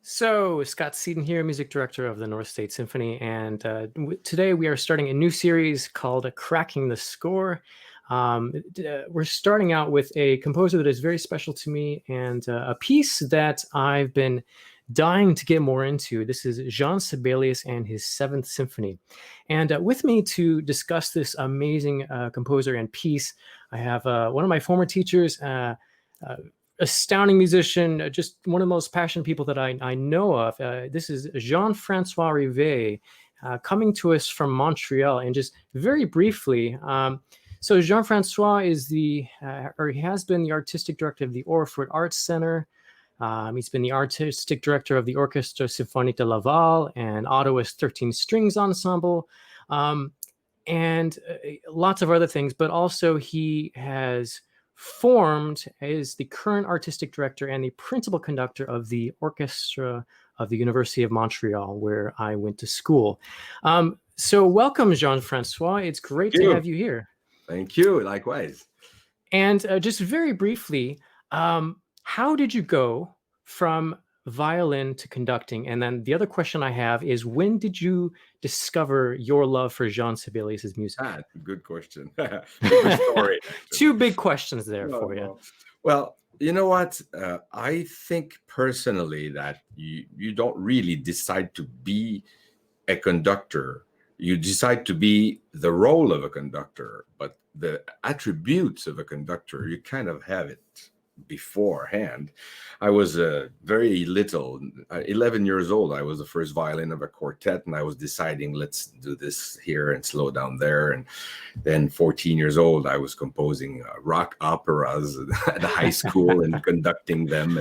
So, Scott Seaton here, music director of the North State Symphony, and today we are starting a new series called Cracking the Score. We're starting out with a composer that is very special to me and a piece that I've been dying to get more into. This is Jean Sibelius and his Seventh Symphony. And with me to discuss this amazing composer and piece, I have one of my former teachers, astounding musician, just one of the most passionate people that I know of. This is Jean-François Rivest, coming to us from Montreal. And just very briefly, so Jean-François is or he has been the artistic director of the Orford Arts Centre. He's been the artistic director of the Orchestre Symphonique de Laval and Ottawa's 13 Strings Ensemble, and lots of other things. But also he has formed as the current artistic director and the principal conductor of the orchestra of the University of Montreal, where I went to school. So welcome, Jean-François. It's great to have you here. Thank you. Likewise. And just very briefly, how did you go from violin to conducting? And then the other question I have is, when did you discover your love for Jean Sibelius's music? Good question. Good story. Two big questions there for you. Well, you know what? I think personally that you don't really decide to be a conductor. You decide to be the role of a conductor, but the attributes of a conductor, you kind of have it beforehand. I was very little, 11 years old. I was the first violin of a quartet, and I was deciding, let's do this here and slow down there. And then 14 years old, I was composing rock operas at high school and conducting them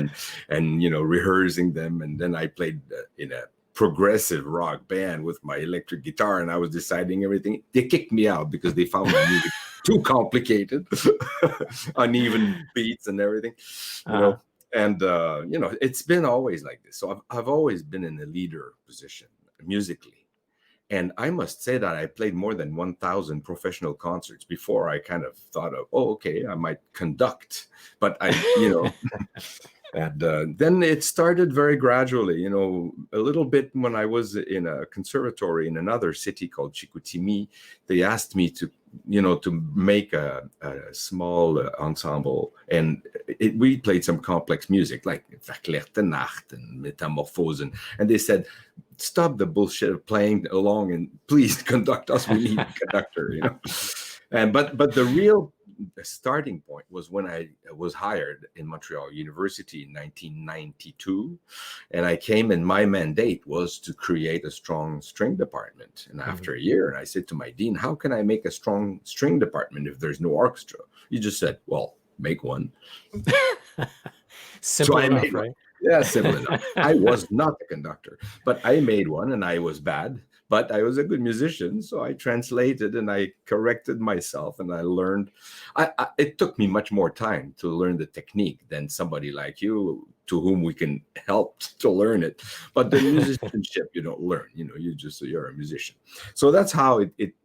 and rehearsing them. And then I played in a progressive rock band with my electric guitar, and I was deciding everything. They kicked me out because they found my music too complicated, uneven beats and everything, and it's been always like this. So I've always been in a leader position musically, and I must say that I played more than 1,000 professional concerts before I kind of thought of, okay, I might conduct, but And then it started very gradually, a little bit when I was in a conservatory in another city called Chicoutimi. They asked me to make a small ensemble, and we played some complex music like Verklärte Nacht and Metamorphosen. And they said, stop the bullshit of playing along and please conduct us. We need a conductor, But the real starting point was when I was hired in Montreal University in 1992, and I came, and my mandate was to create a strong string department. And after a year, I said to my dean, how can I make a strong string department if there's no orchestra? He just said, well, make one. Simple enough, right? Yeah, simple enough. I was not a conductor, but I made one, and I was bad. But I was a good musician, so I translated and I corrected myself, and I learned. It took me much more time to learn the technique than somebody like you, to whom we can help to learn it. But the musicianship you don't learn. You're a musician. So that's how it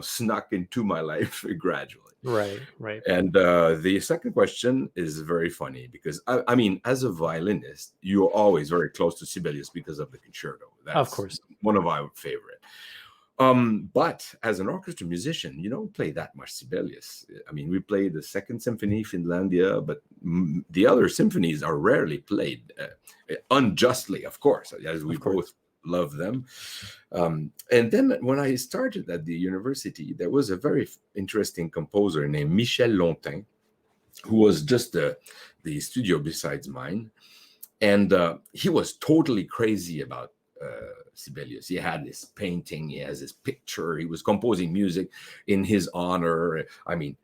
snuck into my life gradually. Right. And the second question is very funny because, I mean, as a violinist, you're always very close to Sibelius because of the concerto. That's of course one of our favorite. But as an orchestra musician, you don't play that much Sibelius. I mean, we play the Second Symphony, Finlandia, but the other symphonies are rarely played, unjustly, of course, as we both love them. And then when I started at the university, there was a very interesting composer named Michel Lontin, who was just the studio besides mine. And he was totally crazy about Sibelius. He had this painting, he has this picture, he was composing music in his honor. I mean,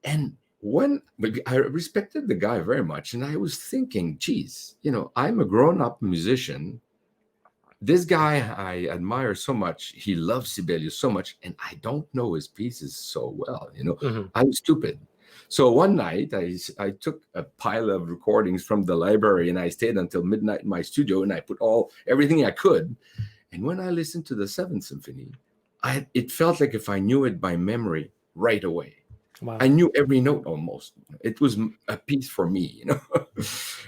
and when I respected the guy very much, and I was thinking, geez, I'm a grown-up musician. This guy I admire so much, he loves Sibelius so much, and I don't know his pieces so well. I'm stupid. So one night I took a pile of recordings from the library, and I stayed until midnight in my studio, and I put everything I could. And when I listened to the Seventh Symphony, it felt like if I knew it by memory right away. Wow. I knew every note almost. It was a piece for me,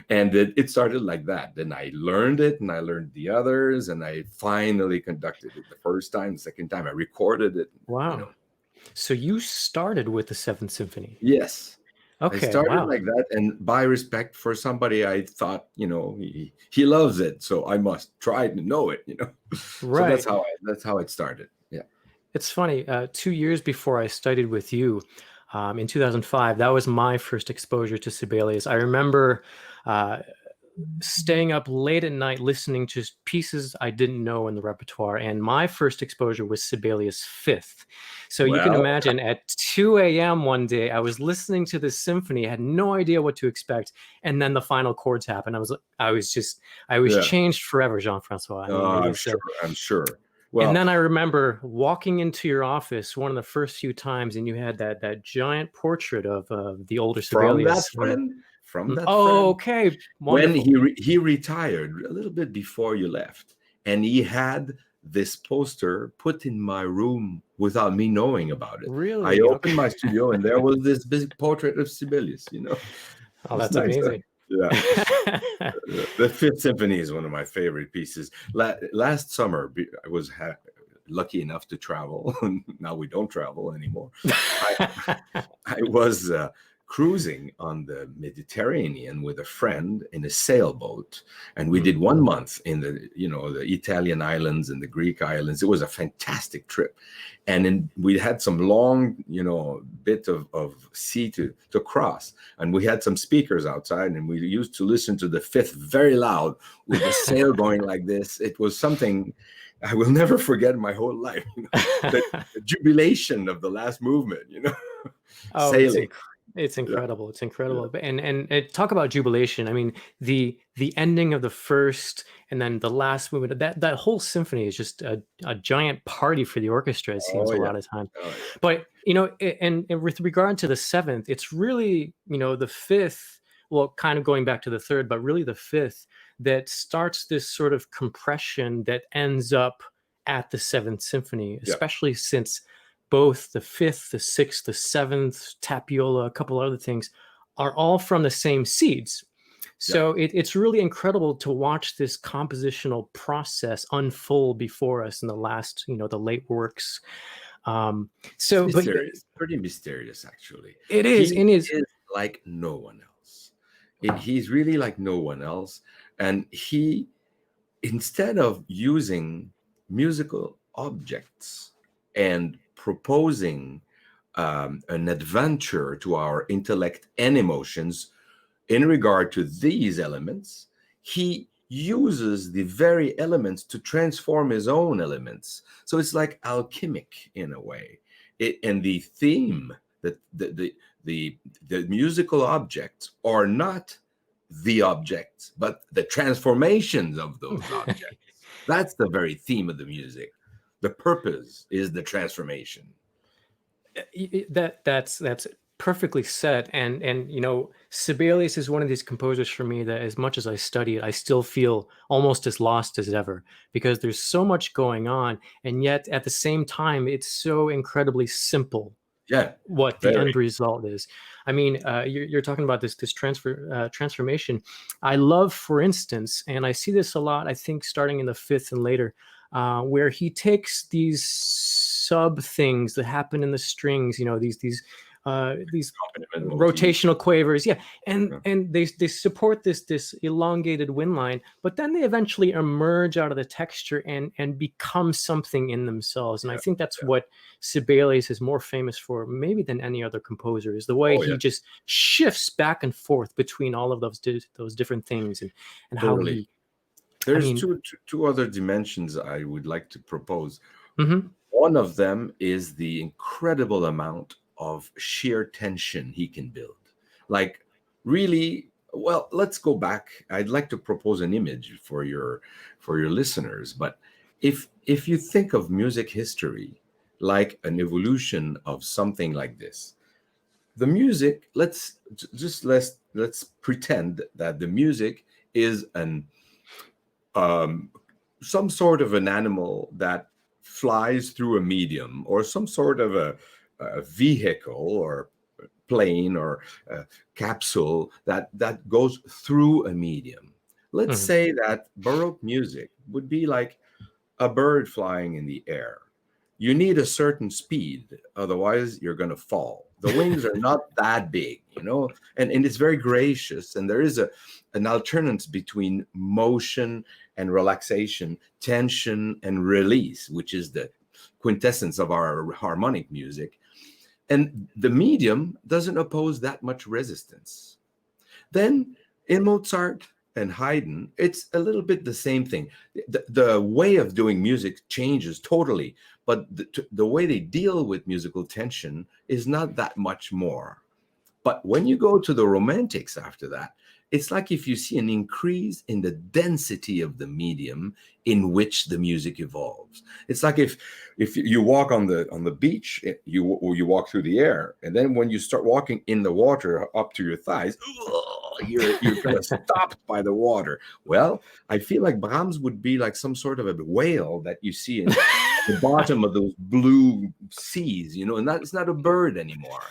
and it started like that. Then I learned it, and I learned the others, and I finally conducted it the first time. The second time, I recorded it. Wow. So you started with the Seventh Symphony. Yes, I Okay. started Wow. like that, and by respect for somebody, I thought, he loves it, so I must try to know it. So Right. that's how it started. Yeah. It's funny. 2 years before I studied with you, in 2005, that was my first exposure to Sibelius. I remember uh, staying up late at night listening to pieces I didn't know in the repertoire, and my first exposure was Sibelius Fifth. So you can Well, imagine at 2 a.m. one day, I was listening to this symphony, had no idea what to expect, and then the final chords happened. I was yeah. changed forever, Jean-François. I mean, it I'm was. sure. I'm sure. And Well, then I remember walking into your office one of the first few times, and you had that giant portrait of the older from that Sibelius. friend, from that Oh, friend, okay, when wonderful. he retired a little bit before you left, and he had this poster put in my room without me knowing about it. I Really? opened Okay. my studio, and there was this big portrait of Sibelius. Oh, It's that's nice. Huh? amazing. Yeah. The Fifth Symphony is one of my favorite pieces. Last summer, I was lucky enough to travel. Now we don't travel anymore. I was cruising on the Mediterranean with a friend in a sailboat, and we did 1 month in the Italian islands and the Greek islands. It was a fantastic trip, and we had some long bit of sea to cross, and we had some speakers outside, and we used to listen to the Fifth very loud with the sail going like this. It was something I will never forget in my whole life. The jubilation of the last movement, Oh, sailing. it's Yeah, incredible. It's yeah. incredible. And talk about jubilation. I mean, the ending of the first and then the last movement, that whole symphony is just a giant party for the orchestra, it seems Oh a yeah. lot of time. Oh yeah. But and with regard to the seventh, it's really, the fifth, well, kind of going back to the third, but really the fifth that starts this sort of compression that ends up at the Seventh Symphony, Yeah. especially since both the fifth, the sixth, the seventh, tapiola, a couple other things are all from the same seeds. Yeah. So it's really incredible to watch this compositional process unfold before us in the last, the late works. It's So, but mysterious, pretty mysterious, actually. it is, He it is. is like no one else. He's really like no one else. And he, instead of using musical objects and proposing an adventure to our intellect and emotions in regard to these elements, he uses the very elements to transform his own elements. So it's like alchemic in a way. And the theme, that the musical objects are not the objects, but the transformations of those objects. That's the very theme of the music. The purpose is the transformation. That's perfectly said. And Sibelius is one of these composers for me that, as much as I study it, I still feel almost as lost as ever, because there's so much going on, and yet at the same time it's so incredibly simple Yeah, what the very. end result is. I mean, you're talking about this transformation. I love, for instance, and I see this a lot, I think starting in the fifth and later, where he takes these sub things that happen in the strings, these Accompaniment motif. rotational quavers, yeah, Yeah. and they support this elongated wind line, but then they eventually emerge out of the texture and become something in themselves. And I Yeah. think that's Yeah. what Sibelius is more famous for, maybe than any other composer, is the way Oh he yeah, just shifts back and forth between all of those different things, and how totally. he, I There's mean, two other dimensions I would like to propose. mhm. One of them is the incredible amount of sheer tension he can build. Like, really, well, let's go back. I'd like to propose an image for your listeners. But if you think of music history like an evolution of something like this, the music, let's pretend that the music is an some sort of an animal that flies through a medium, or some sort of a vehicle, or plane or a capsule that goes through a medium. Let's say that Baroque music would be like a bird flying in the air. You need a certain speed, otherwise you're going to fall. The wings are not that big, and it's very gracious. And there is an alternance between motion and relaxation, tension and release, which is the quintessence of our harmonic music. And the medium doesn't oppose that much resistance. Then in Mozart and Haydn, it's a little bit the same thing. The way of doing music changes totally, but the way they deal with musical tension is not that much more. But when you go to the Romantics after that, it's like if you see an increase in the density of the medium in which the music evolves. It's like if you walk on the beach, you walk through the air, and then when you start walking in the water up to your thighs, you're kind of stopped by the water. Well, I feel like Brahms would be like some sort of a whale that you see in the bottom of those blue seas, and it's not a bird anymore.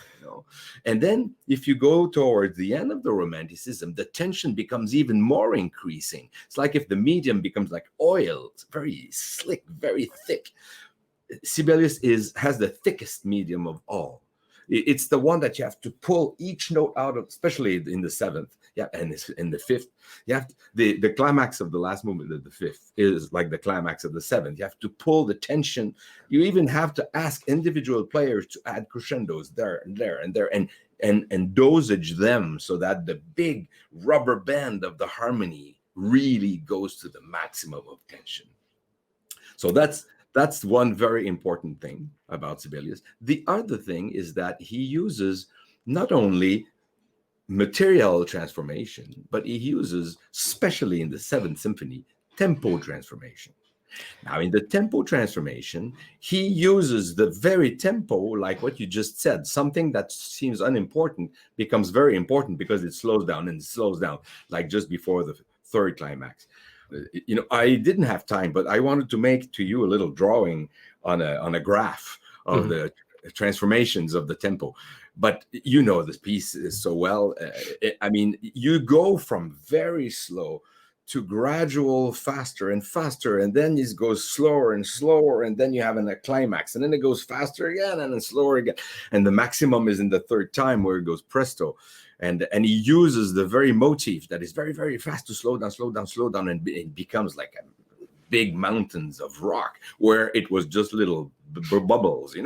And then if you go towards the end of the Romanticism, the tension becomes even more increasing. It's like if the medium becomes like oil, it's very slick, very thick. Sibelius has the thickest medium of all. It's the one that you have to pull each note out of, especially in the seventh, and in the fifth. You have the climax of the last movement of the fifth is like the climax of the seventh. You have to pull the tension. You even have to ask individual players to add crescendos there and there and there, and dosage them so that the big rubber band of the harmony really goes to the maximum of tension. So that's one very important thing about Sibelius. The other thing is that he uses not only material transformation, but he uses, especially in the Seventh Symphony, tempo transformation. Now, in the tempo transformation, he uses the very tempo, like what you just said. Something that seems unimportant becomes very important because it slows down and slows down, like just before the third climax. I didn't have time, but I wanted to make to you a little drawing on a graph of the transformations of the tempo. But this piece is so well. You go from very slow to gradual, faster and faster, and then it goes slower and slower, and then you have a climax, and then it goes faster again, and then slower again, and the maximum is in the third time where it goes presto. And he uses the very motif that is very, very fast to slow down, slow down, slow down, and it becomes like big mountains of rock where it was just little bubbles,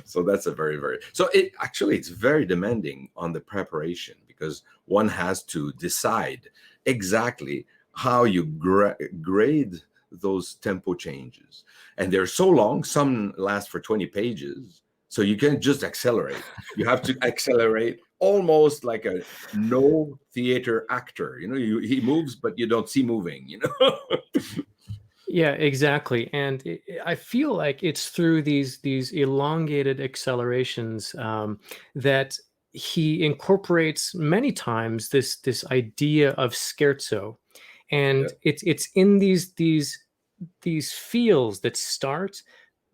So that's a very, very... So it's very demanding on the preparation, because one has to decide exactly how you grade those tempo changes. And they're so long, some last for 20 pages, so you can't just accelerate. You have to accelerate almost like a no theater actor. He moves, but you don't see moving, Yeah, exactly. And I feel like it's through these elongated accelerations that he incorporates many times this idea of scherzo, and it's in these feels that start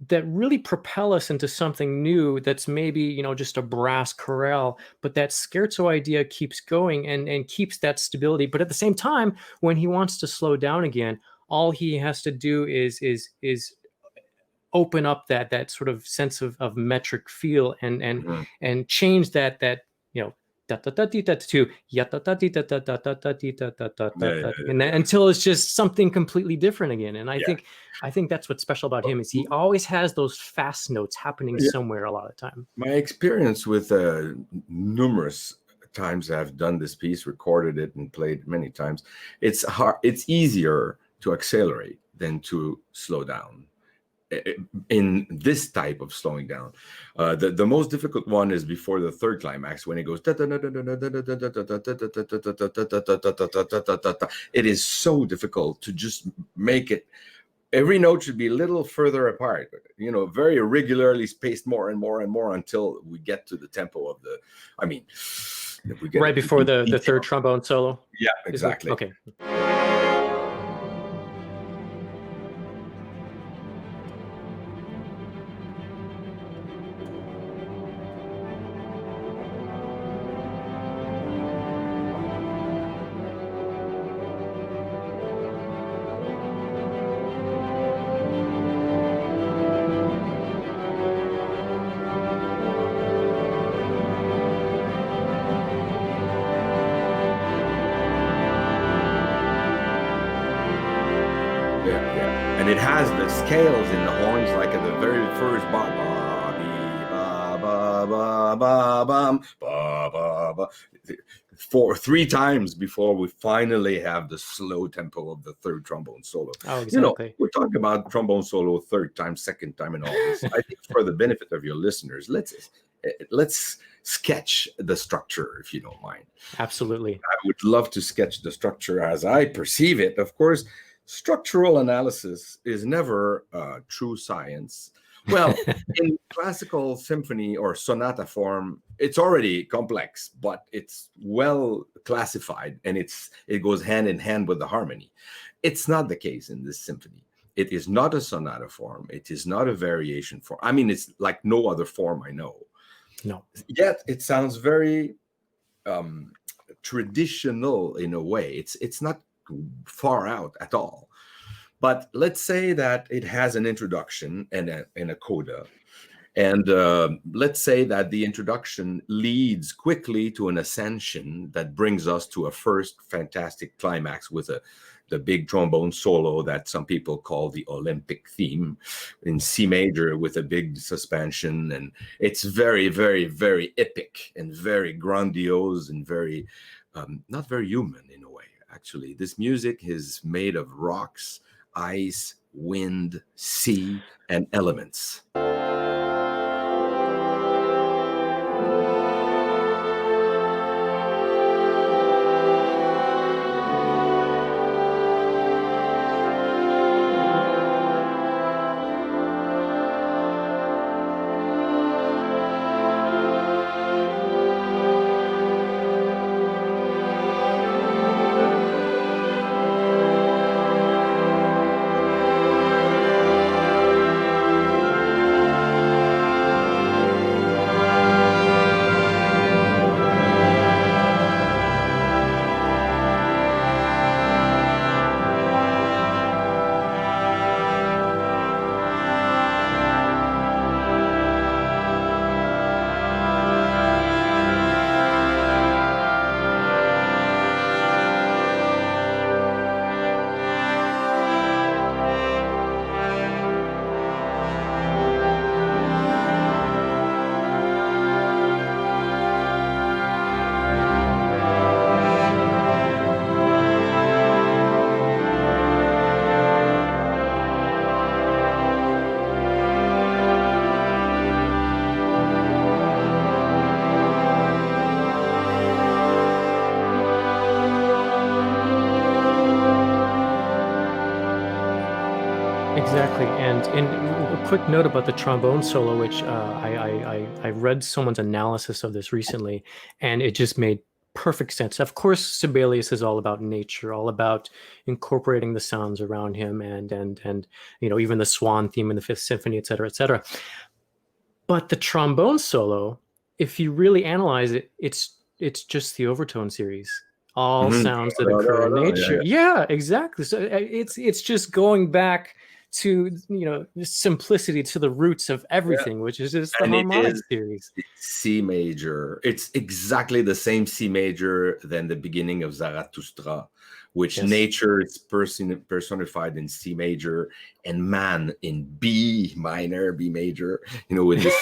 that really propel us into something new that's maybe just a brass chorale, but that scherzo idea keeps going and keeps that stability. But at the same time, when he wants to slow down again, all he has to do is open up that sort of sense of metric feel and change that da da da da da to ya da da da da da da da da da da da, and until it's just something completely different again. And I think that's what's special about him, is he always has those fast notes happening somewhere a lot of the time. My experience with numerous times I've done this piece, recorded it, and played many times, it's easier to accelerate than to slow down in this type of slowing down. The most difficult one is before the third climax, when it goes. It is so difficult to just make it. Every note should be a little further apart, very irregularly spaced, more and more and more, until we get to the tempo of the. We get right before the third trombone solo. Yeah, exactly. Okay. And it has the scales in the horns, like at the very first ba ba bee, ba ba ba ba bum, ba ba ba, three times before we finally have the slow tempo of the third trombone solo. Oh, You know, exactly. we're talking about trombone solo third time, second time, and all this. I think for the benefit of your listeners, let's sketch the structure, if you don't mind. Absolutely. I would love to sketch the structure as I perceive it. Of course, structural analysis is never true science. Well, in classical symphony or sonata form, it's already complex, but it's well classified, and it goes hand in hand with the harmony. It's not the case in this symphony. It is not a sonata form. It is not a variation form. I mean, it's like no other form I know. No. Yet it sounds very traditional in a way. It's not far out at all. But let's say that it has an introduction and a coda. And let's say that the introduction leads quickly to an ascension that brings us to a first fantastic climax with the big trombone solo that some people call the Olympic theme in C major with a big suspension. And it's very, very, very epic and very grandiose and very, not very human in a way, actually. This music is made of rocks, ice, wind, sea, and elements. Exactly. And a quick note about the trombone solo, which I read someone's analysis of this recently, and it just made perfect sense. Of course, Sibelius is all about nature, all about incorporating the sounds around him, and you know, even the swan theme in the Fifth Symphony, et cetera, et cetera. But the trombone solo, if you really analyze it, it's just the overtone series. All sounds that occur in nature. Yeah, exactly. So it's just going back to, you know, the simplicity, to the roots of everything, which is just the harmonic series. It's C major. It's exactly the same C major than the beginning of Zarathustra, which nature is personified in C major and man in B minor, B major, you know, with this.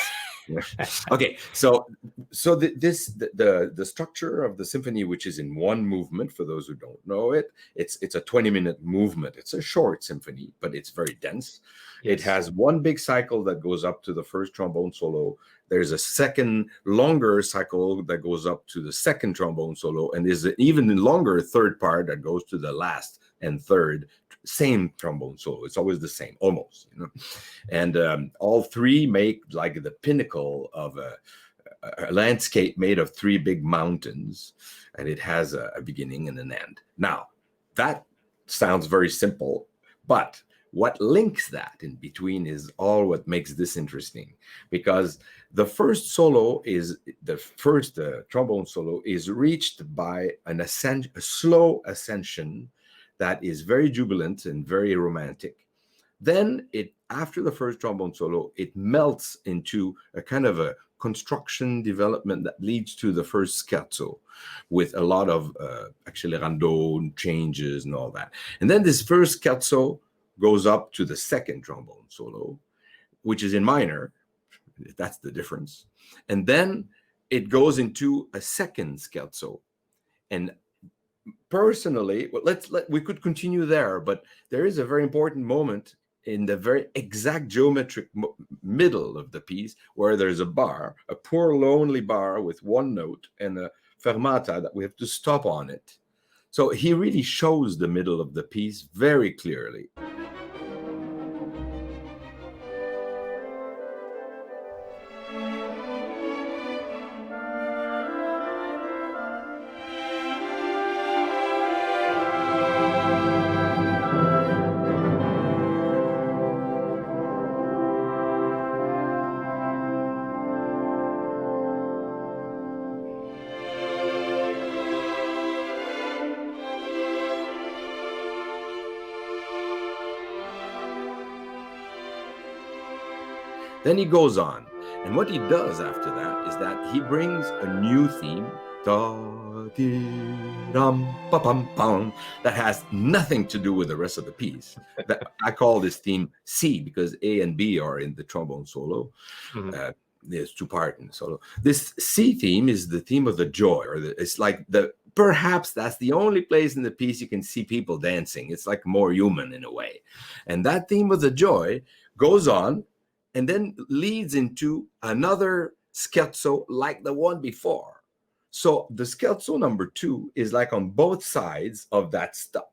Okay, so the structure of the symphony, which is in one movement, for those who don't know it, it's a 20-minute movement. It's a short symphony, but it's very dense. It has one big cycle that goes up to the first trombone solo. There's a second longer cycle that goes up to the second trombone solo, and there's an even longer third part that goes to the last and third same trombone solo. It's always the same, almost, you know. And all three make like the pinnacle of a landscape made of three big mountains, and it has a beginning and an end. Now, that sounds very simple, but what links that in between is all what makes this interesting, because the first solo is the first trombone solo is reached by a slow ascension that is very jubilant and very romantic. Then after the first trombone solo, it melts into a kind of a construction development that leads to the first scherzo with a lot of accelerando changes and all that. And then this first scherzo goes up to the second trombone solo, which is in minor. That's the difference. And then it goes into a second scherzo. And personally, we could continue there, but there is a very important moment in the very exact geometric middle of the piece where there's a bar, a poor lonely bar with one note and a fermata that we have to stop on it. So he really shows the middle of the piece very clearly. Then he goes on, and what he does after that is that he brings a new theme, that has nothing to do with the rest of the piece. I call this theme C because A and B are in the trombone solo. Mm-hmm. There's two parts in the solo. This C theme is the theme of the joy, or it's like perhaps that's the only place in the piece you can see people dancing. It's like more human in a way. And that theme of the joy goes on and then leads into another scherzo like the one before. So the scherzo number 2 is like on both sides of that stop.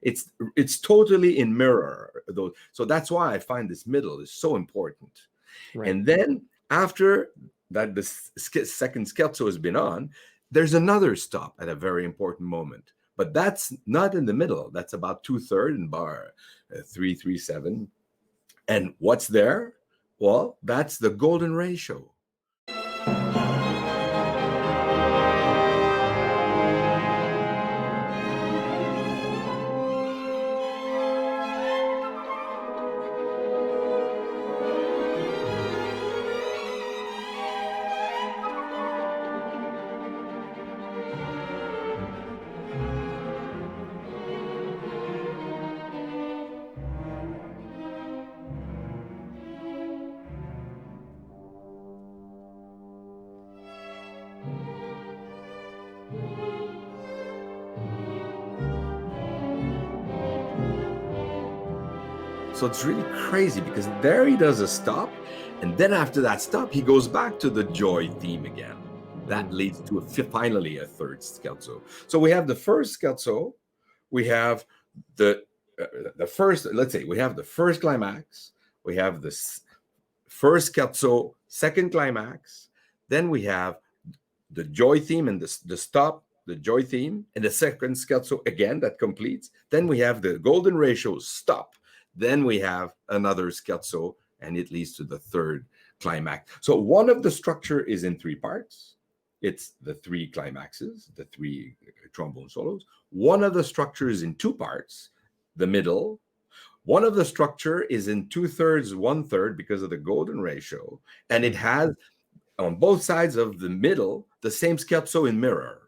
It's totally in mirror. So that's why I find this middle is so important. Right. And then after that, the second scherzo has been on, there's another stop at a very important moment. But that's not in the middle. That's about 2/3 in bar 3-3-7. And what's there? Well, that's the golden ratio. So it's really crazy because there he does a stop, and then after that stop, he goes back to the joy theme again. That leads to finally a third scherzo. So we have the first scherzo, we have the first, let's say we have the first climax, we have the first scherzo, second climax, then we have the joy theme and the stop, the joy theme, and the second scherzo again that completes. Then we have the golden ratio stop. Then we have another scherzo, and it leads to the third climax. So one of the structure is in 3 parts. It's the 3 climaxes, the 3 trombone solos. One of the structure is in 2 parts, the middle. One of the structure is in 2/3, 1/3 because of the golden ratio. And it has, on both sides of the middle, the same scherzo in mirror.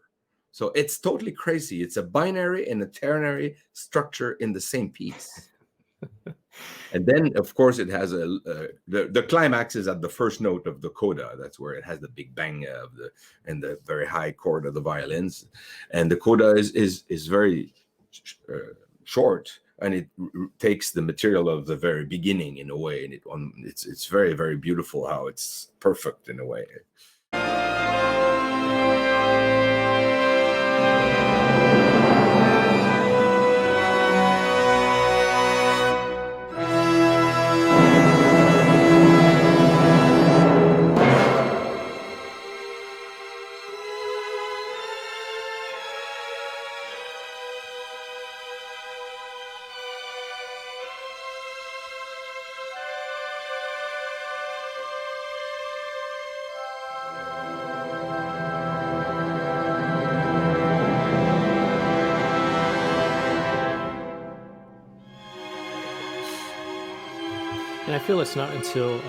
So it's totally crazy. It's a binary and a ternary structure in the same piece. And then, of course, it has the climax is at the first note of the coda. That's where it has the big bang and the very high chord of the violins. And the coda is very short, and it takes the material of the very beginning in a way, and it's very, very beautiful how it's perfect in a way. And I feel it's not until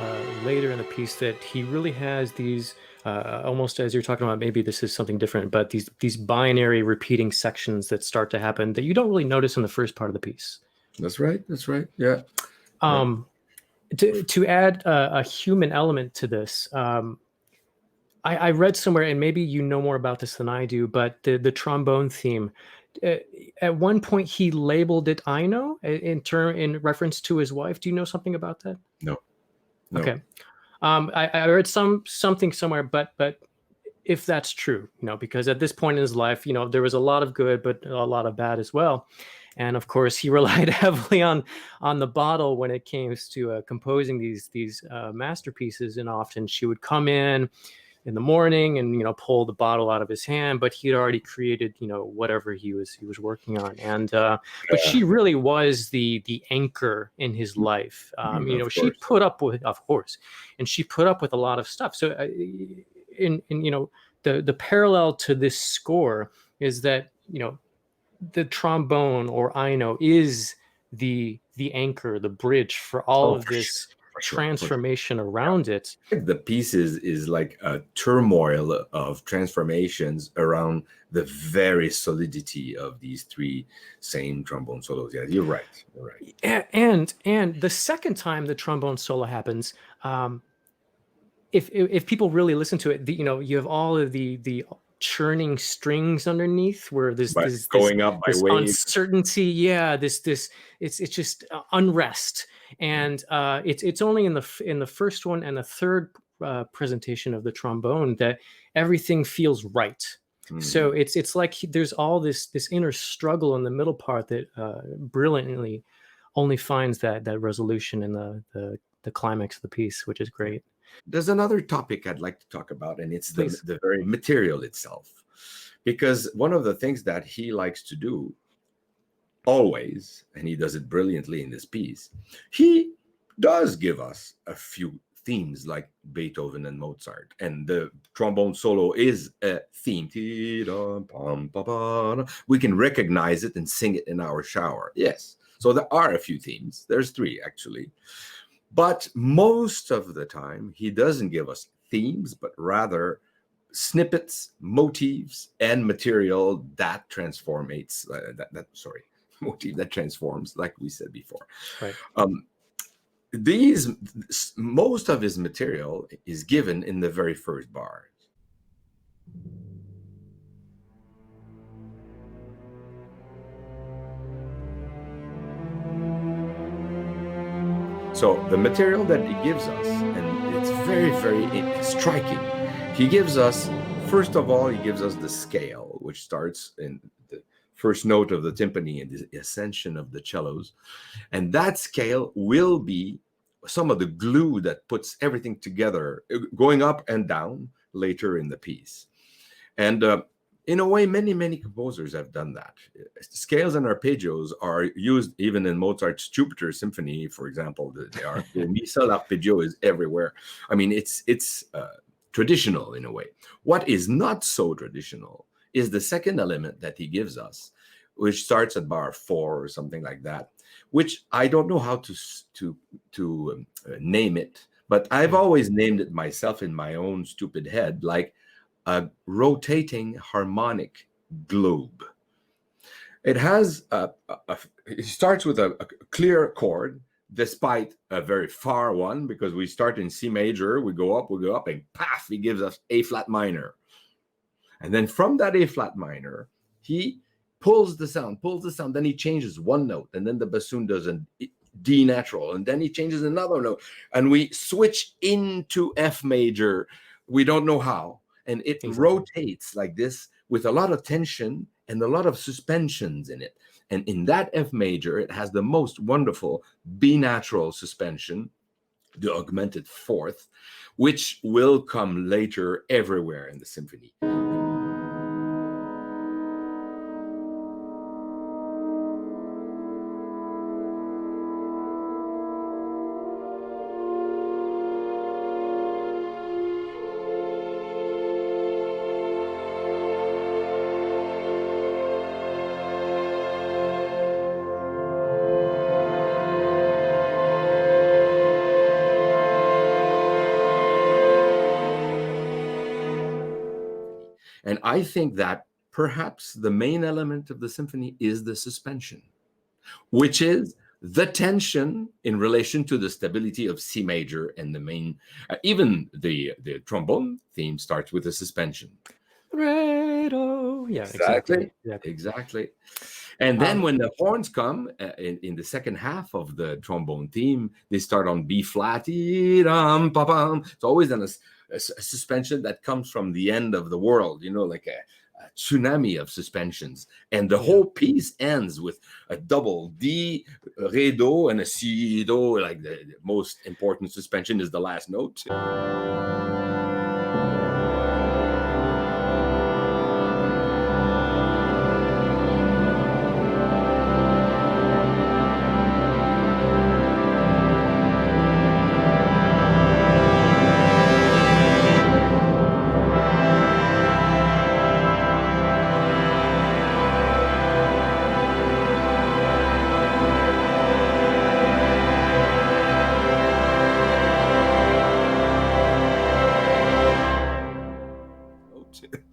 later in the piece that he really has these, almost as you're talking about, maybe this is something different, but these binary repeating sections that start to happen that you don't really notice in the first part of the piece. That's right. That's right. Yeah. To add a human element to this, I read somewhere, and maybe you know more about this than I do, but the trombone theme, at one point he labeled it "I-No" in reference to his wife. Do you know something about that? No. No. Okay. I read something somewhere, but if that's true, because at this point in his life, there was a lot of good, but a lot of bad as well. And of course, he relied heavily on the bottle when it came to composing these masterpieces. And often she would come in the morning and pull the bottle out of his hand, but he'd already created whatever he was working on. And but she really was the anchor in his life. She put up with, of course, and she put up with a lot of stuff. So in the parallel to this score is that the trombone, or I-No, is the anchor, the bridge for all of this transformation around it. The piece is like a turmoil of transformations around the very solidity of these three same trombone solos. Yeah, you're right. You're right. And the second time the trombone solo happens, if people really listen to it, you have all of the churning strings underneath, where there's going up by waves, uncertainty. Yeah, it's just unrest, and it's only in the first one and the third presentation of the trombone that everything feels right. So it's like there's all this inner struggle in the middle part that brilliantly only finds that resolution in the climax of the piece, which is great. There's another topic I'd like to talk about, and it's the very material itself. Because one of the things that he likes to do always, and he does it brilliantly in this piece, he does give us a few themes like Beethoven and Mozart. And the trombone solo is a theme. We can recognize it and sing it in our shower. Yes. So there are a few themes. There's three, actually. But most of the time, he doesn't give us themes, but rather snippets, motifs, and material that transformates. Motif that transforms, like we said before. Right. Most of his material is given in the very first bars. So the material that he gives us, and it's very, very striking. He gives us, first of all, he gives us the scale, which starts in the first note of the timpani and the ascension of the cellos. And that scale will be some of the glue that puts everything together, going up and down later in the piece. And in a way, many composers have done that. Scales and arpeggios are used even in Mozart's Jupiter Symphony, for example. The mi sol arpeggio is everywhere. I mean, it's traditional in a way. What is not so traditional is the second element that he gives us, which starts at bar 4 or something like that, which I don't know how to name it, but I've always named it myself in my own stupid head, like a rotating harmonic globe. It has it starts with a clear chord, despite a very far one, because we start in C major, we go up, and paf, he gives us A flat minor. And then from that A flat minor, he pulls the sound, then he changes one note, and then the bassoon does a D natural, and then he changes another note, and we switch into F major. We don't know how. And it rotates like this with a lot of tension and a lot of suspensions in it. And in that F major, it has the most wonderful B natural suspension, the augmented fourth, which will come later everywhere in the symphony. And I think that perhaps the main element of the symphony is the suspension, which is the tension in relation to the stability of C major and the main, even the trombone theme starts with a suspension. Yeah, Exactly. And then when the horns come in the second half of the trombone theme, they start on B flat. It's always a suspension that comes from the end of the world, like a tsunami of suspensions. And the whole piece ends with a double D, Re, Do, and a Si, Do. Like the most important suspension is the last note.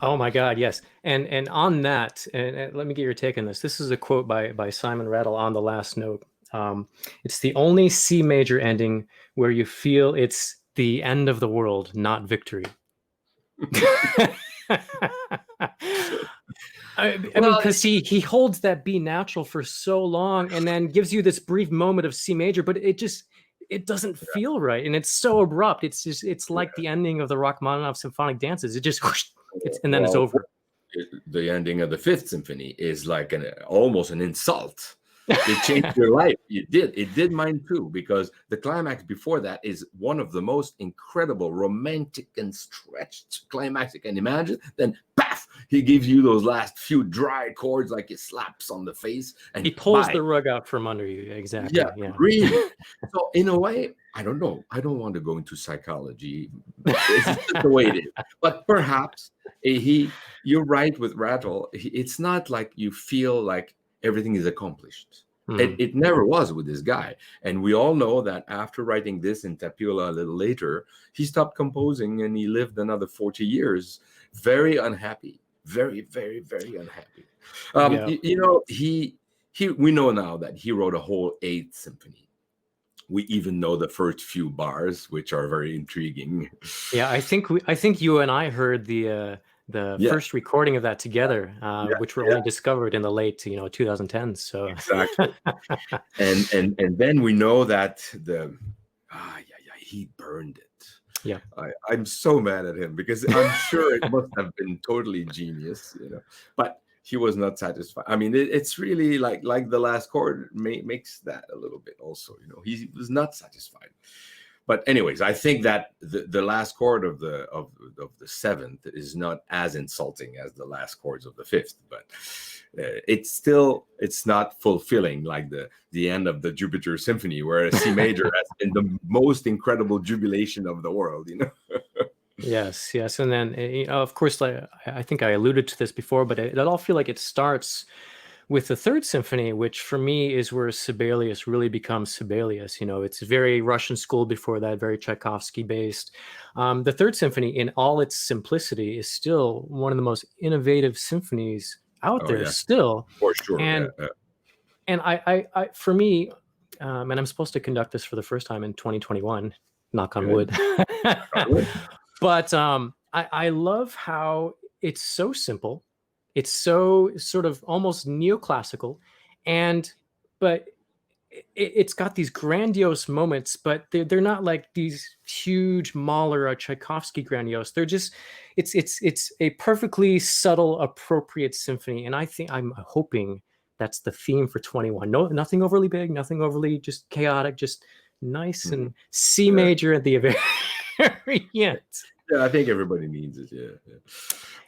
Oh my God, yes. And on that, and let me get your take on this. This is a quote by Simon Rattle on the last note. It's the only C major ending where you feel it's the end of the world, not victory. I mean, because he holds that B natural for so long and then gives you this brief moment of C major, but it doesn't feel right, and it's so abrupt. It's like the ending of the Rachmaninoff symphonic dances. It just and then it's over. The ending of the Fifth Symphony is like almost an insult. It changed your life. It did mine too, because the climax before that is one of the most incredible, romantic and stretched climax you can imagine. Then, paf, he gives you those last few dry chords, like he slaps on the face, and he pulls the rug out from under you. Exactly. Yeah. Really. So in a way, I don't know. I don't want to go into psychology. It's just the way it is. But perhaps you're right with Rattle. It's not like you feel like everything is accomplished. It never was with this guy. And we all know that after writing this in Tapiola a little later, he stopped composing and he lived another 40 years very unhappy. Very, very, very unhappy. We know now that he wrote a whole 8th symphony. We even know the first few bars, which are very intriguing. Yeah, I think you and I heard the first recording of that together, which were only discovered in the late 2010s. So exactly. and then we know that he burned it. Yeah, I'm so mad at him because I'm sure it must have been totally genius, but he was not satisfied. I mean, it's really like the last chord makes that a little bit also, he was not satisfied. But anyways, I think that the last chord of the seventh is not as insulting as the last chords of the fifth, but it's not fulfilling like the end of the Jupiter Symphony, where a C major has been the most incredible jubilation of the world, Yes, and then of course, like I think I alluded to this before, but it all feel like it starts with the Third Symphony, which for me is where Sibelius really becomes Sibelius. It's very Russian school before that, very Tchaikovsky based. The Third Symphony, in all its simplicity, is still one of the most innovative symphonies out there. Still, for sure. And I for me, and I'm supposed to conduct this for the first time in 2021. Knock on wood. But I love how it's so simple. It's so sort of almost neoclassical, but it's got these grandiose moments, but they're not like these huge Mahler or Tchaikovsky grandiose. They're just it's a perfectly subtle, appropriate symphony, and I'm hoping that's the theme for 21. No, nothing overly big, nothing overly just chaotic, just nice and C major at the very end. Yeah, I think everybody needs it. Yeah.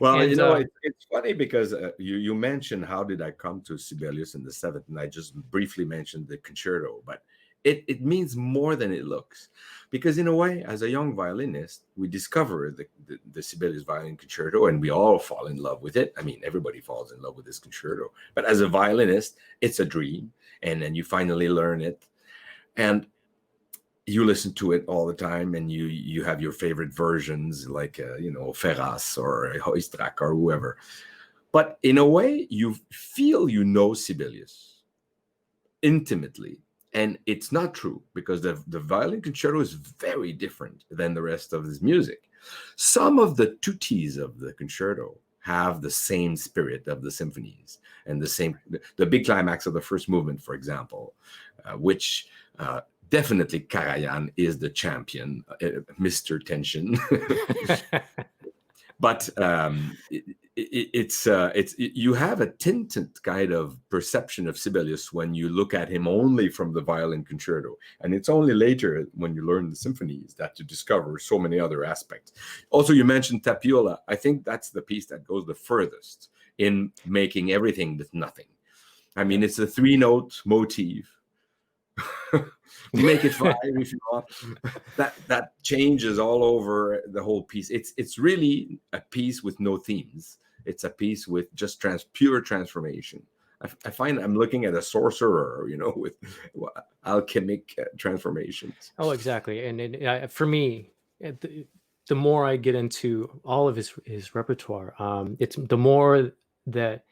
Well, it's funny because you mentioned how did I come to Sibelius in the seventh, and I just briefly mentioned the concerto, but it means more than it looks, because in a way, as a young violinist, we discover the Sibelius violin concerto, and we all fall in love with it. I mean, everybody falls in love with this concerto, but as a violinist, it's a dream, and then you finally learn it, and you listen to it all the time, and you have your favorite versions, like Ferras or Hoistrak or whoever. But in a way, you feel Sibelius intimately And it's not true, because the violin concerto is very different than the rest of his music. Some of the tutti of the concerto have the same spirit of the symphonies, and the big climax of the first movement, for example, which definitely Karajan is the champion, Mr. Tension. But it's you have a tinted kind of perception of Sibelius when you look at him only from the violin concerto, and it's only later when you learn the symphonies that you discover so many other aspects. Also, you mentioned Tapiola. I think that's the piece that goes the furthest in making everything with nothing. I mean, it's a 3-note motif. Make it 5 if you want. That changes all over the whole piece. It's really a piece with no themes. It's a piece with just pure transformation. I find I'm looking at a sorcerer, with alchemic transformations. Oh, exactly. And for me, the more I get into all of his repertoire, it's the more that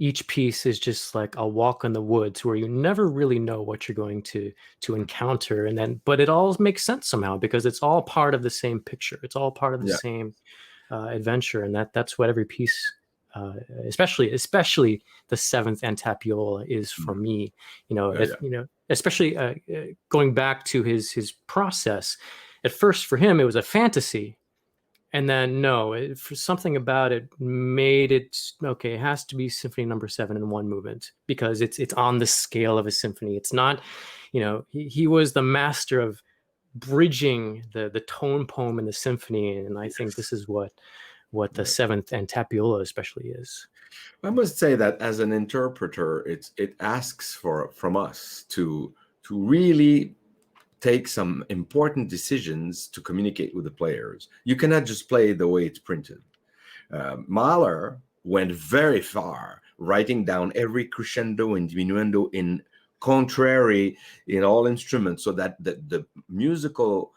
each piece is just like a walk in the woods, where you never really know what you're going to encounter, but it all makes sense somehow, because it's all part of the same picture. It's all part of the same adventure, and that's what every piece, especially the seventh and Tapiola, is for me. Especially going back to his process. At first, for him, it was a fantasy. And then for something about it made it okay. It has to be Symphony No. 7 in one movement, because it's on the scale of a symphony. It's not, he was the master of bridging the tone poem in the symphony, and I think this is what the seventh and Tapiola especially is. I must say that as an interpreter, it asks from us to really take some important decisions to communicate with the players. You cannot just play the way it's printed. Mahler went very far, writing down every crescendo and diminuendo in contrary in all instruments, so that the musical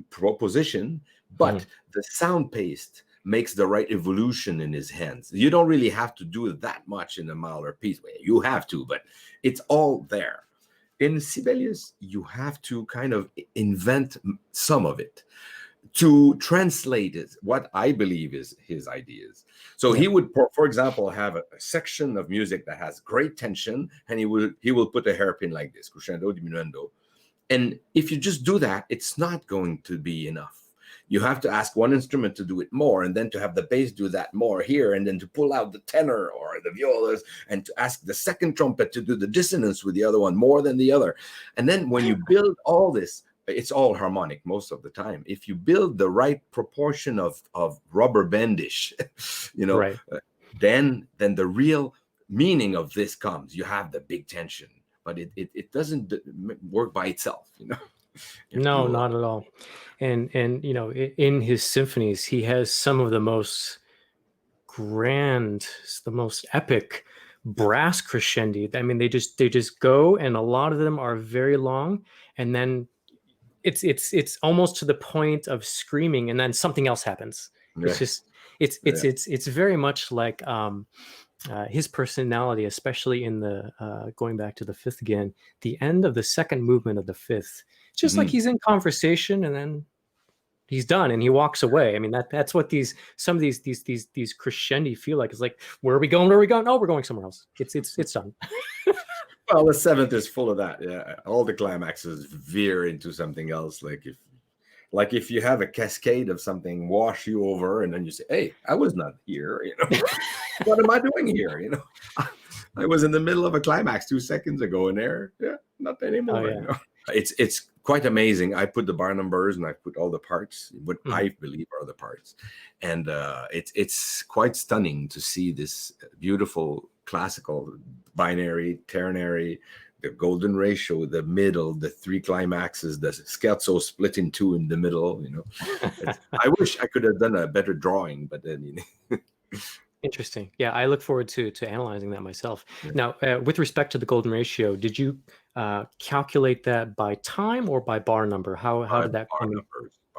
proposition, but the sound paste makes the right evolution in his hands. You don't really have to do that much in a Mahler piece. You have to, but it's all there. In Sibelius, you have to kind of invent some of it to translate it, what I believe is his ideas. So he would, for example, have a section of music that has great tension, and he will put a hairpin like this, crescendo, diminuendo. And if you just do that, it's not going to be enough. You have to ask one instrument to do it more, and then to have the bass do that more here, and then to pull out the tenor or the violas, and to ask the second trumpet to do the dissonance with the other one more than the other. And then when you build all this, it's all harmonic most of the time. If you build the right proportion of rubber bandish, then the real meaning of this comes. You have the big tension, but it doesn't work by itself, No, not at all. And in his symphonies, he has some of the most grand, the most epic brass crescendi. I mean, they just go, and a lot of them are very long, and then it's almost to the point of screaming, and then something else happens. It's just it's very much like his personality, especially in the going back to the fifth again, the end of the second movement of the fifth. It's just like he's in conversation, and then he's done, and he walks away. I mean, that's what some of these crescendi feel like. It's like, where are we going? Where are we going? Oh, we're going somewhere else. It's done. Well, the seventh is full of that. Yeah, all the climaxes veer into something else. Like if you have a cascade of something wash you over, and then you say, "Hey, I was not here." What am I doing here? I was in the middle of a climax 2 seconds ago, and there, not anymore. Oh, yeah. It's quite amazing. I put the bar numbers, and I put all the parts, what I believe are the parts, and it's quite stunning to see this beautiful classical binary, ternary, the golden ratio, the middle, the 3 climaxes, the scherzo split in 2 in the middle. I wish I could have done a better drawing, but then. Interesting. Yeah, I look forward to analyzing that myself. Yeah. Now, with respect to the golden ratio, did you calculate that by time or by bar number? How did that come in?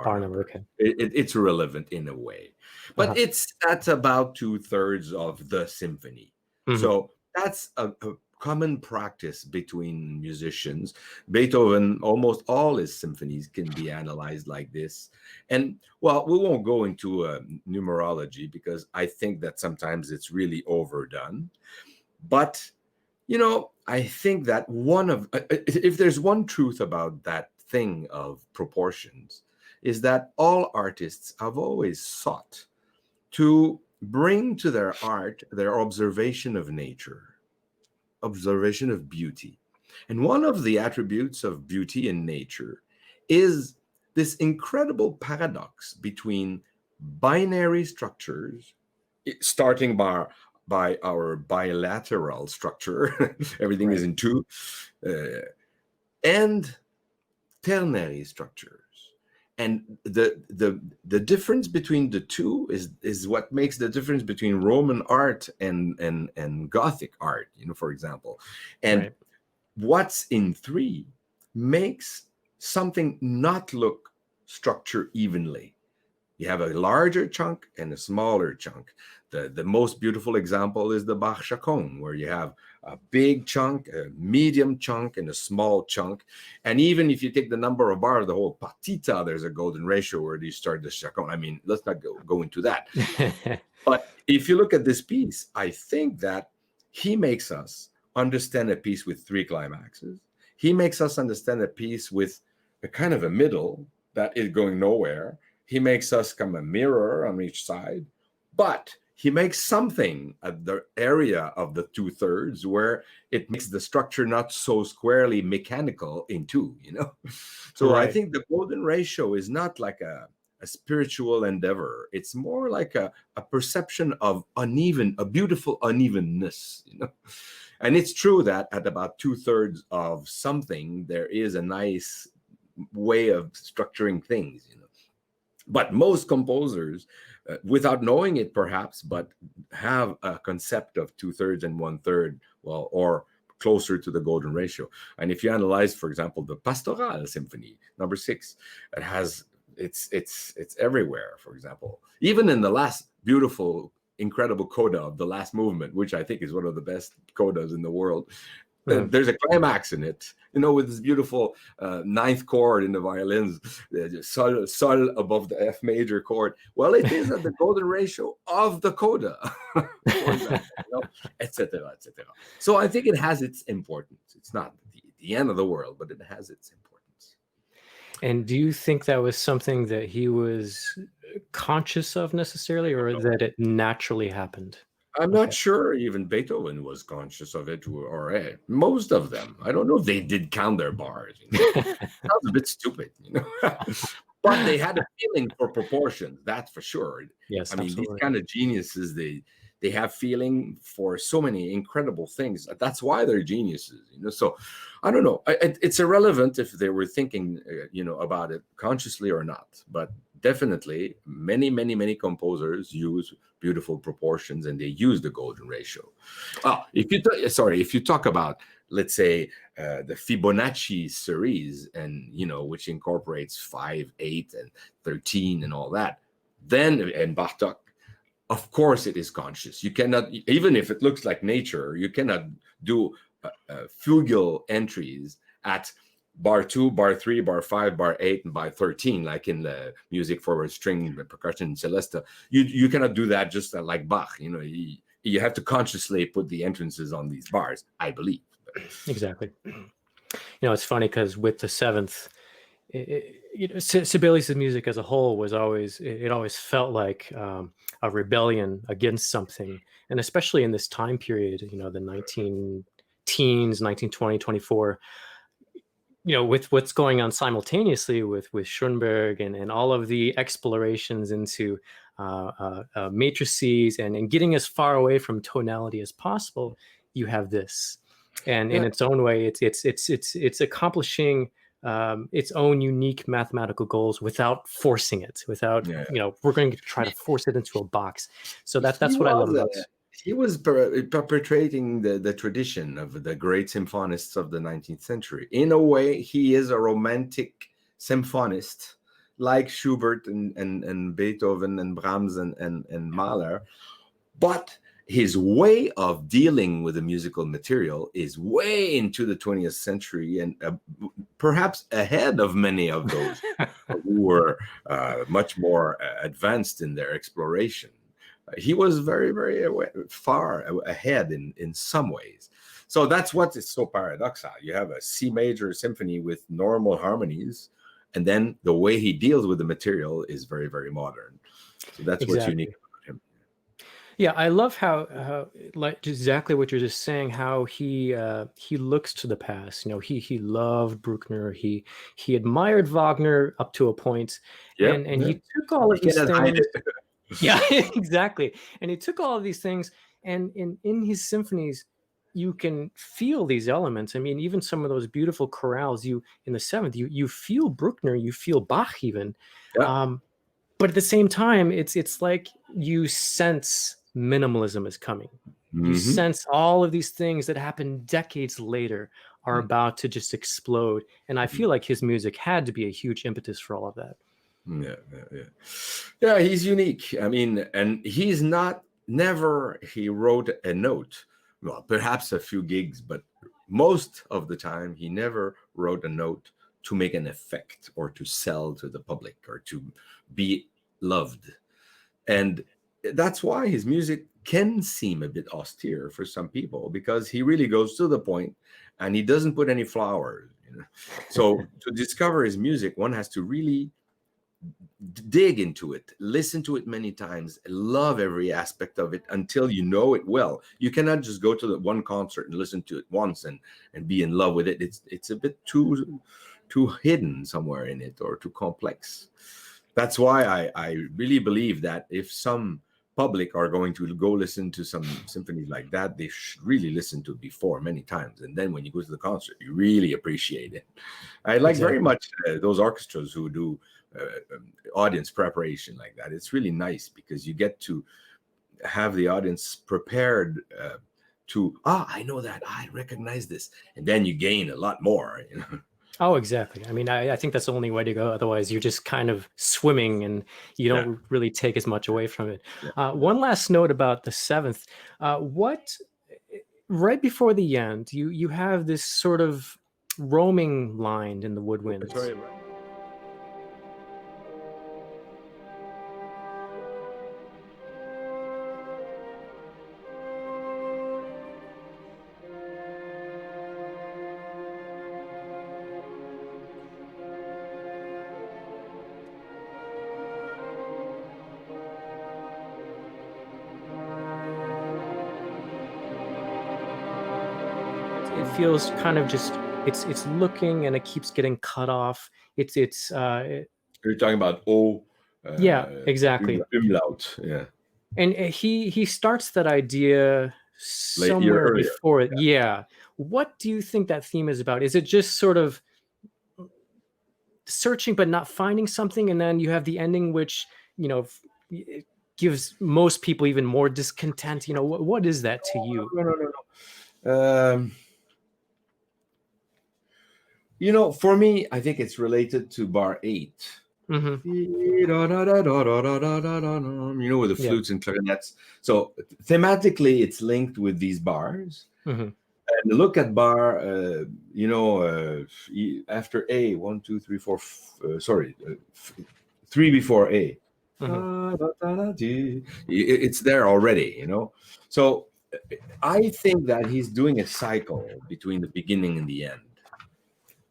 Bar number. Okay. It's relevant in a way, but it's at about 2/3 of the symphony. So that's a common practice between musicians. Beethoven, almost all his symphonies can be analyzed like this. And well, we won't go into numerology because I think that sometimes it's really overdone. But, you know, I think that if there's one truth about that thing of proportions, is that all artists have always sought to bring to their art their observation of nature, observation of beauty. And one of the attributes of beauty in nature is this incredible paradox between binary structures, starting by our bilateral structure, everything is in two, and ternary structures. And the difference between the two is what makes the difference between Roman art and Gothic art, you know, for example. And what's in three makes something not look structured evenly. You have a larger chunk and a smaller chunk. The most beautiful example is the Bach chaconne, where you have a big chunk, a medium chunk, and a small chunk. And even if you take the number of bars, the whole partita, there's a golden ratio where you start the chaconne. I mean, let's not go into that. But if you look at this piece, I think that he makes us understand a piece with three climaxes. He makes us understand a piece with a kind of a middle that is going nowhere. He makes us come a mirror on each side, but he makes something at the area of the 2/3 where it makes the structure not so squarely mechanical in two, you know? So I think the golden ratio is not like a spiritual endeavor. It's more like a perception of a beautiful unevenness, you know? And it's true that at about 2/3 of something, there is a nice way of structuring things, you know? But most composers, without knowing it perhaps, but have a concept of 2/3 and 1/3, well, or closer to the golden ratio. And if you analyze, for example, the Pastoral Symphony, number 6, it has, it's everywhere, for example. Even in the last beautiful, incredible coda of the last movement, which I think is one of the best codas in the world, there's a climax in it, you know, with this beautiful ninth chord in the violins, sol above the F major chord. Well, it is at the golden ratio of the coda, for example, you know, etc., etc. So I think it has its importance. It's not the end of the world, but it has its importance. And do you think that was something that he was conscious of necessarily, or that it naturally happened? I'm not sure even Beethoven was conscious of it, or most of them. I don't know if they did count their bars. You know? Sounds a bit stupid, you know. But they had a feeling for proportions, that's for sure. Yes, I mean, absolutely. these kind of geniuses, they have feeling for so many incredible things. That's why they're geniuses, you know. So I don't know. It's irrelevant if they were thinking, you know, about it consciously or not. But definitely, many composers use beautiful proportions, and they use the golden ratio. If you talk about, let's say, the Fibonacci series, and you know, which incorporates 5, 8, and 13, and all that, and Bartok, of course, it is conscious. You cannot, even if it looks like nature, you cannot do fugal entries at bar 2, bar 3, bar 5, bar 8, and bar 13, like in the music for string percussion celesta. You cannot do that just like Bach. You know, you have to consciously put the entrances on these bars, I believe. Exactly. You know, it's funny because with the seventh, you know, Sibelius' music as a whole was always, it always felt like a rebellion against something. And especially in this time period, you know, the 19 teens, 1920, 24, you know, with what's going on simultaneously with Schoenberg and all of the explorations into matrices and getting as far away from tonality as possible, you have this, and in its own way, it's accomplishing its own unique mathematical goals without forcing it, without you know, we're going to try to force it into a box. So that's what I love about it. He was perpetrating the tradition of the great symphonists of the 19th century. In a way, he is a romantic symphonist, like Schubert and Beethoven and Brahms and Mahler. But his way of dealing with the musical material is way into the 20th century, and perhaps ahead of many of those who were much more advanced in their exploration. He was very, very far ahead in some ways. So that's what is so paradoxal. You have a C major symphony with normal harmonies, and then the way he deals with the material is very, very modern. So that's what's unique about him. Yeah, I love how like exactly what you're just saying. How he looks to the past. You know, he loved Bruckner. He admired Wagner up to a point, and he took all of these things. Yeah, exactly. And he took all of these things, and in his symphonies, you can feel these elements. I mean, even some of those beautiful chorales, you in the seventh, you feel Bruckner, you feel Bach, even. Yeah. But at the same time, it's like you sense minimalism is coming. You sense all of these things that happened decades later are about to just explode. And I feel like his music had to be a huge impetus for all of that. Yeah, he's unique. I mean, and he's never he wrote a note. Well, perhaps a few gigs, but most of the time he never wrote a note to make an effect or to sell to the public or to be loved. And that's why his music can seem a bit austere for some people, because he really goes to the point and he doesn't put any flowers. So to discover his music, one has to really dig into it, listen to it many times, love every aspect of it until you know it well. You cannot just go to the one concert and listen to it once and be in love with it. It's a bit too hidden somewhere in it, or too complex. That's why I really believe that if some public are going to go listen to some symphonies like that, they should really listen to it before many times, and then when you go to the concert, you really appreciate it. I like very much those orchestras who do audience preparation like that. It's really nice because you get to have the audience prepared to I know that, I recognize this, and then you gain a lot more. Oh, exactly. I mean, I think that's the only way to go. Otherwise, you're just kind of swimming and you don't really take as much away from it. One last note about the seventh. Right before the end, you have this sort of roaming line in the woodwinds. Sorry. It feels kind of just it's looking and it keeps getting cut off. You're talking about yeah, exactly. Umlaut. Yeah. And he starts that idea somewhere before it. Yeah. What do you think that theme is about? Is it just sort of searching but not finding something, and then you have the ending, which it gives most people even more discontent? What is that to you? No. For me, I think it's related to bar 8. With the flutes and clarinets. So thematically, it's linked with these bars. And look at bar, after A, 1, 2, 3, 4, 3 before A. It's there already, So I think that he's doing a cycle between the beginning and the end.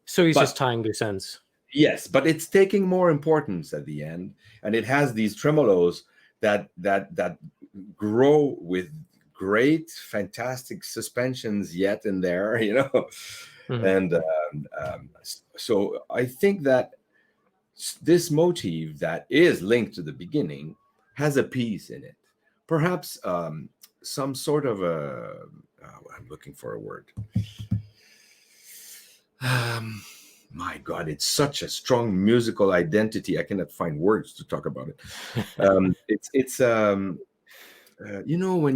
So he's just tying loose ends. Yes, but it's taking more importance at the end, and it has these tremolos that grow with great, fantastic suspensions yet in there, And so I think that this motif that is linked to the beginning has a piece in it. Perhaps some sort of I'm looking for a word. My God, it's such a strong musical identity. I cannot find words to talk about it. It's when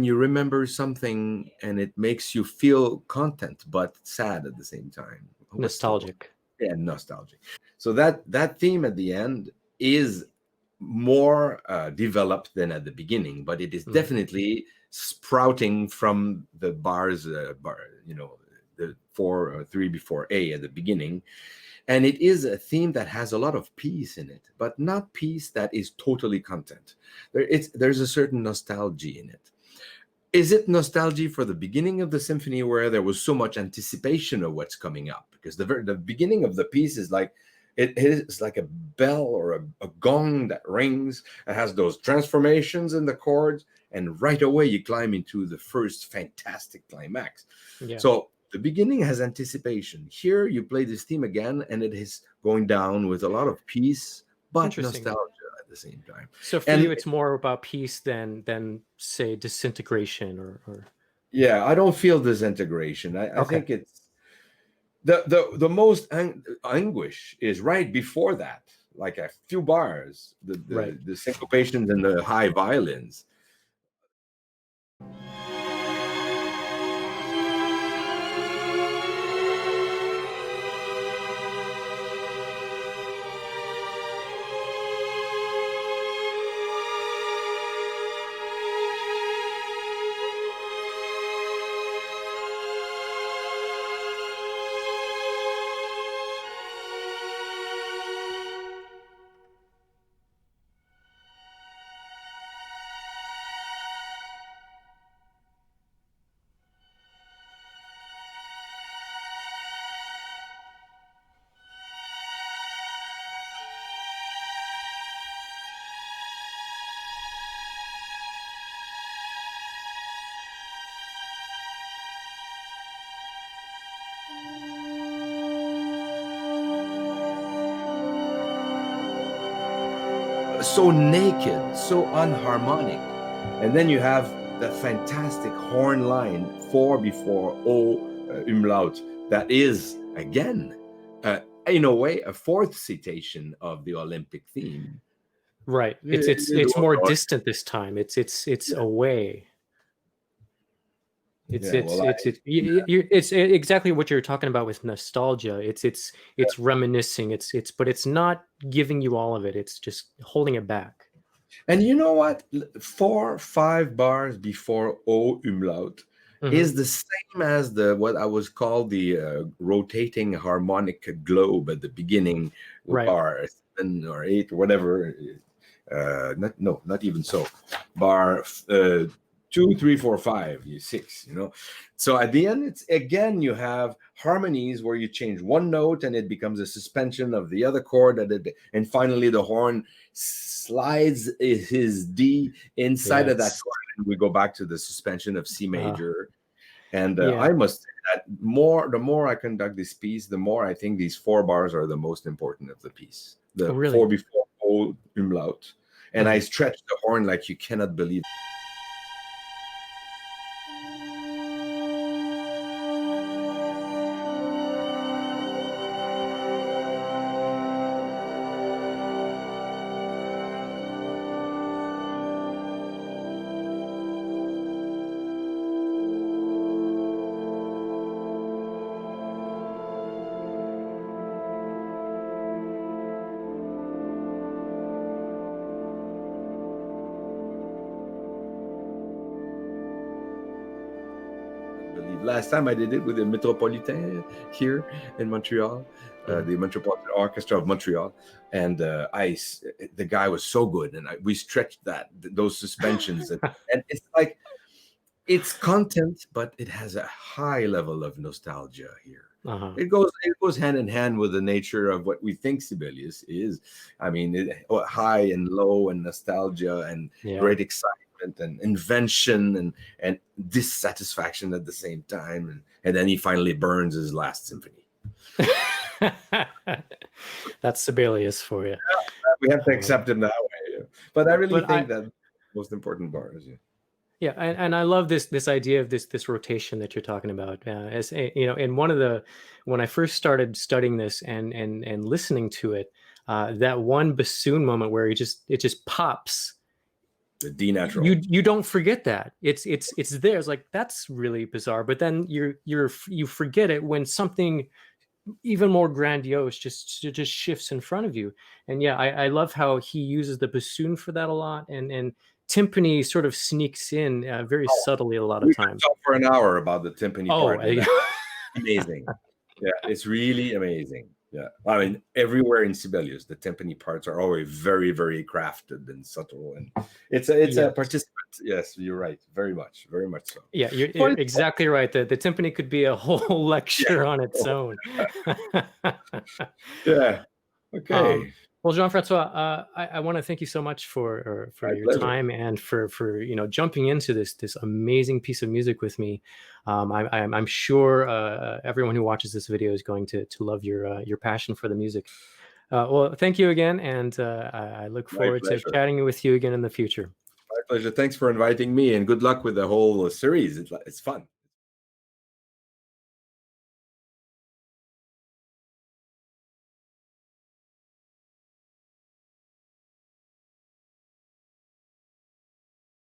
you remember something and it makes you feel content but sad at the same time. Nostalgic. Yeah, nostalgic. So that theme at the end is more developed than at the beginning, but it is definitely sprouting from the bars, the 4 or 3 before A at the beginning. And it is a theme that has a lot of peace in it, but not peace that is totally content. There's a certain nostalgia in it. Is it nostalgia for the beginning of the symphony where there was so much anticipation of what's coming up? Because the beginning of the piece is like, it is like a bell or a gong that rings. It has those transformations in the chords, and right away you climb into the first fantastic climax. Yeah. So the beginning has anticipation. Here you play this theme again, and it is going down with a lot of peace, but nostalgia at the same time. So for you, it's more about peace than say disintegration or. Yeah, I don't feel disintegration. I think it's the most anguish is right before that, like a few bars, the syncopations and the high violins. So naked, so unharmonic. And then you have the fantastic horn line 4 before O umlaut that is, again, in a way, a fourth citation of the Olympic theme. Right. It's more distant this time. It's away. It's exactly what you're talking about with nostalgia. It's reminiscing. But it's not giving you all of it. It's just holding it back. And you know what? 4, 5 bars before O umlaut is the same as what I was called the rotating harmonic globe at the beginning, bar 7 or 8 or whatever. Not even so. Bar 2, 3, 4, 5, 6, So at the end, it's again, you have harmonies where you change one note and it becomes a suspension of the other chord. And finally, the horn slides his D inside of that chord. And we go back to the suspension of C major. And I must say that the more I conduct this piece, the more I think these 4 bars are the most important of the piece. The 4 before O umlaut. And I stretch the horn like you cannot believe. Last time I did it with the Metropolitain here in Montreal, the Metropolitan Orchestra of Montreal, and the guy was so good, and we stretched those suspensions, and it's like it's content, but it has a high level of nostalgia here. It goes hand in hand with the nature of what we think Sibelius is. I mean, high and low, and nostalgia, and great excitement, and invention, and dissatisfaction at the same time, and then he finally burns his last symphony. That's Sibelius for you. We have to accept him that way. But I really think that most important bars. Yeah, and I love this idea of this rotation that you're talking about. As in when I first started studying this and listening to it, that one bassoon moment where it just pops. The D natural. You don't forget that. It's there. It's like, that's really bizarre. But then you forget it when something even more grandiose just shifts in front of you. And I love how he uses the bassoon for that a lot. And timpani sort of sneaks in very Oh, subtly a lot of we could times. talk for an hour about the timpani Oh, part. Amazing. Yeah, it's really amazing. Yeah, I mean, everywhere in Sibelius, the timpani parts are always very, very crafted and subtle, and it's a participant. Yes, you're right. Very much so. Yeah, you're exactly right. The timpani could be a whole lecture on its own. Yeah. Okay. Well, Jean-François, I want to thank you so much for My your pleasure. time and for jumping into this amazing piece of music with me. I'm sure everyone who watches this video is going to love your passion for the music. Well, thank you again, and I look forward to chatting with you again in the future. My pleasure. Thanks for inviting me, and good luck with the whole series. It's fun.